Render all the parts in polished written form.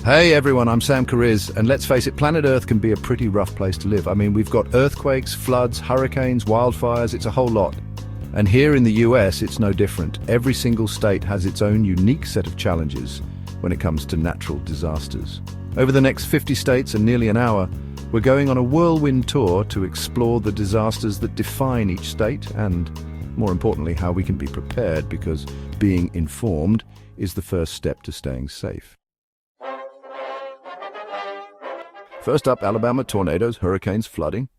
Hey everyone, I'm Sam Kariz, and let's face it, planet Earth can be a pretty rough place to live. I mean, we've got earthquakes, floods, hurricanes, wildfires, it's a whole lot. And here in the US, it's no different. Every single state has its own unique set of challenges when it comes to natural disasters. Over the next 50 states and nearly an hour, we're going on a whirlwind tour to explore the disasters that define each state and, more importantly, how we can be prepared, because being informed is the first step to staying safe. First up, Alabama: tornadoes, hurricanes, flooding.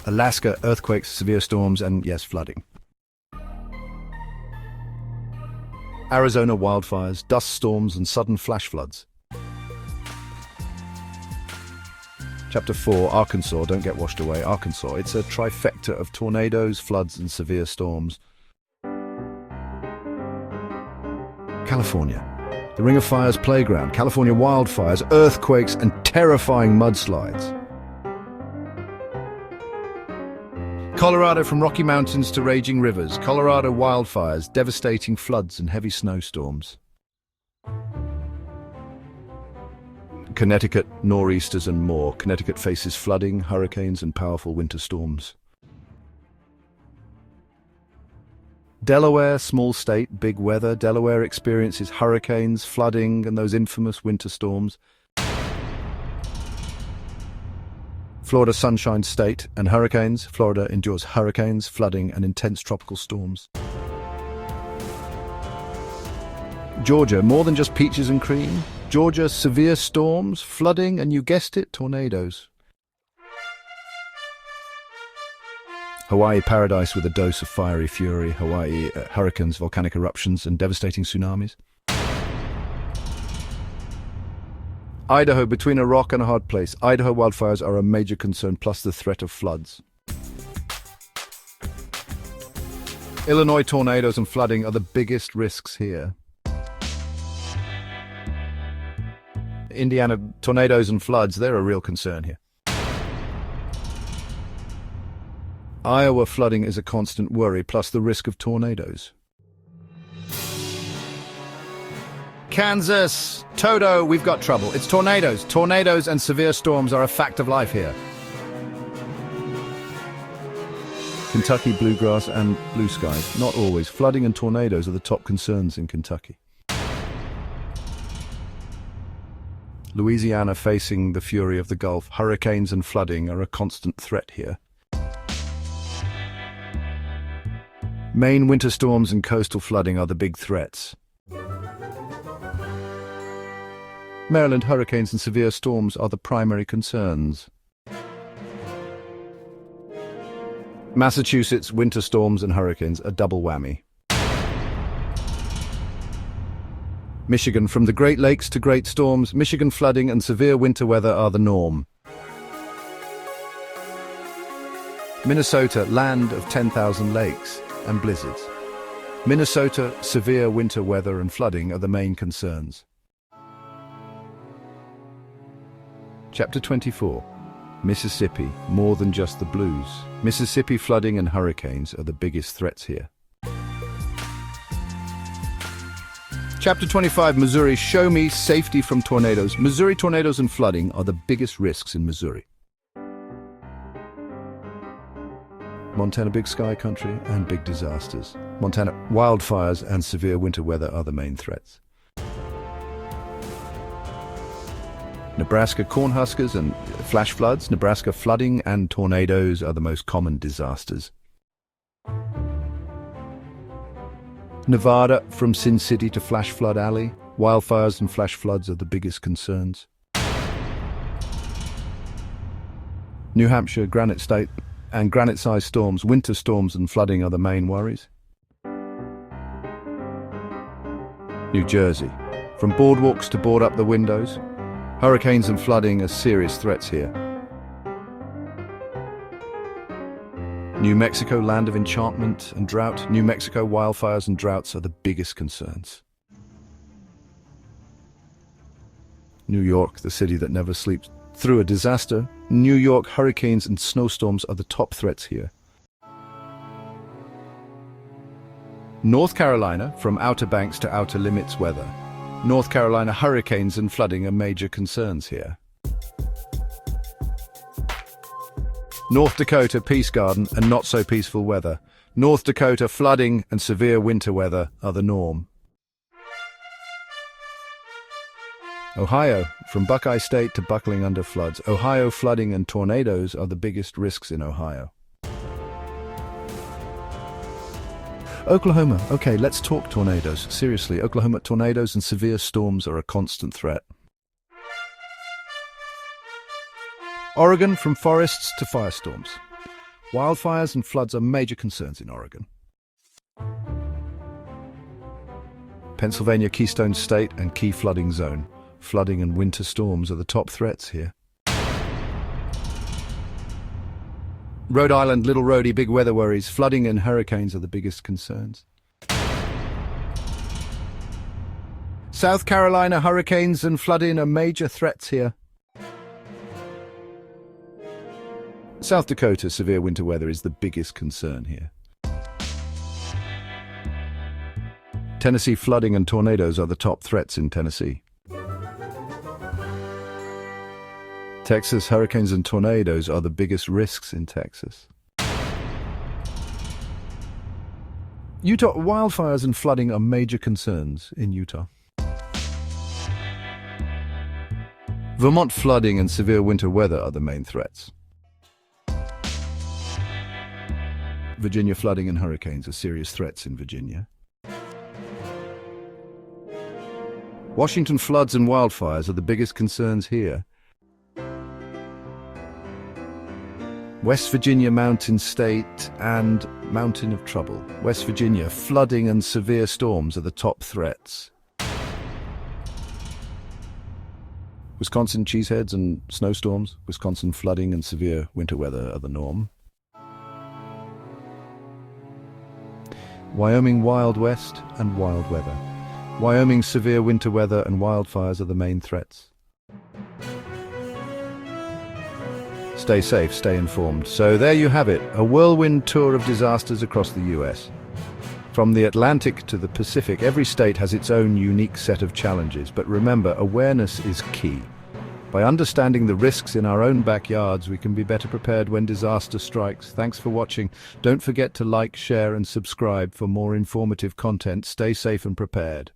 Alaska: earthquakes, severe storms, and yes, flooding. Arizona: wildfires, dust storms, and sudden flash floods. Chapter 4, Arkansas: don't get washed away. Arkansas, it's a trifecta of tornadoes, floods, and severe storms. California: the Ring of Fire's playground. California: wildfires, earthquakes, and terrifying mudslides. Colorado: from Rocky Mountains to raging rivers. Colorado: wildfires, devastating floods, and heavy snowstorms. Connecticut: nor'easters and more. Connecticut faces flooding, hurricanes, and powerful winter storms. Delaware: small state, big weather. Delaware experiences hurricanes, flooding, and those infamous winter storms. Florida: sunshine state and hurricanes. Florida endures hurricanes, flooding, and intense tropical storms. Georgia: more than just peaches and cream. Georgia: severe storms, flooding, and you guessed it, tornadoes. Hawaii: paradise with a dose of fiery fury. Hawaii: hurricanes, volcanic eruptions, and devastating tsunamis. Idaho: between a rock and a hard place. Idaho: wildfires are a major concern, plus the threat of floods. Illinois: tornadoes and flooding are the biggest risks here. Indiana: tornadoes and floods, they're a real concern here. Iowa: flooding is a constant worry, plus the risk of tornadoes. Kansas: Toto, we've got trouble. It's tornadoes. Tornadoes and severe storms are a fact of life here. Kentucky: bluegrass and blue skies. Not always. Flooding and tornadoes are the top concerns in Kentucky. Louisiana: facing the fury of the Gulf. Hurricanes and flooding are a constant threat here. Maine: winter storms and coastal flooding are the big threats. Maryland: hurricanes and severe storms are the primary concerns. Massachusetts: winter storms and hurricanes, a double whammy. Michigan: from the Great Lakes to great storms, Michigan: flooding and severe winter weather are the norm. Minnesota: land of 10,000 lakes and blizzards. Minnesota: severe winter weather and flooding are the main concerns. Chapter 24, Mississippi: more than just the blues. Mississippi: flooding and hurricanes are the biggest threats here. Chapter 25, Missouri: show me safety from tornadoes. Missouri: tornadoes and flooding are the biggest risks in Missouri. Montana: big sky country and big disasters. Montana: wildfires and severe winter weather are the main threats. Nebraska: cornhuskers and flash floods. Nebraska: flooding and tornadoes are the most common disasters. Nevada: from Sin City to Flash Flood Alley. Wildfires and flash floods are the biggest concerns. New Hampshire: granite state and granite-sized storms. Winter storms and flooding are the main worries. New Jersey: from boardwalks to board up the windows. Hurricanes and flooding are serious threats here. New Mexico: land of enchantment and drought. New Mexico: wildfires and droughts are the biggest concerns. New York: the city that never sleeps through a disaster. New York: hurricanes and snowstorms are the top threats here. North Carolina, from outer banks to outer limits weather. North Carolina hurricanes and flooding are major concerns here. North Dakota peace garden and not so peaceful weather. North Dakota flooding and severe winter weather are the norm. Ohio, from Buckeye State to buckling under floods. Ohio flooding and tornadoes are the biggest risks in Ohio. Oklahoma. Okay, let's talk tornadoes. Seriously, Oklahoma tornadoes and severe storms are a constant threat. Oregon, from forests to firestorms. Wildfires and floods are major concerns in Oregon. Pennsylvania, Keystone State and key flooding zone. Flooding and winter storms are the top threats here. Rhode Island, Little Rhodey, big weather worries. Flooding and hurricanes are the biggest concerns. South Carolina, hurricanes and flooding are major threats here. South Dakota, severe winter weather is the biggest concern here. Tennessee, flooding and tornadoes are the top threats in Tennessee. Texas, hurricanes and tornadoes are the biggest risks in Texas. Utah, wildfires and flooding are major concerns in Utah. Vermont, flooding and severe winter weather are the main threats. Virginia, flooding and hurricanes are serious threats in Virginia. Washington, floods and wildfires are the biggest concerns here. West Virginia, Mountain State and Mountain of Trouble. West Virginia, flooding and severe storms are the top threats. Wisconsin, cheeseheads and snowstorms. Wisconsin, flooding and severe winter weather are the norm. Wyoming, Wild West and wild weather. Wyoming, severe winter weather and wildfires are the main threats. Stay safe, stay informed. So there you have it, a whirlwind tour of disasters across the US. From the Atlantic to the Pacific, every state has its own unique set of challenges. But remember, awareness is key. By understanding the risks in our own backyards, we can be better prepared when disaster strikes. Thanks for watching. Don't forget to like, share and subscribe for more informative content. Stay safe and prepared.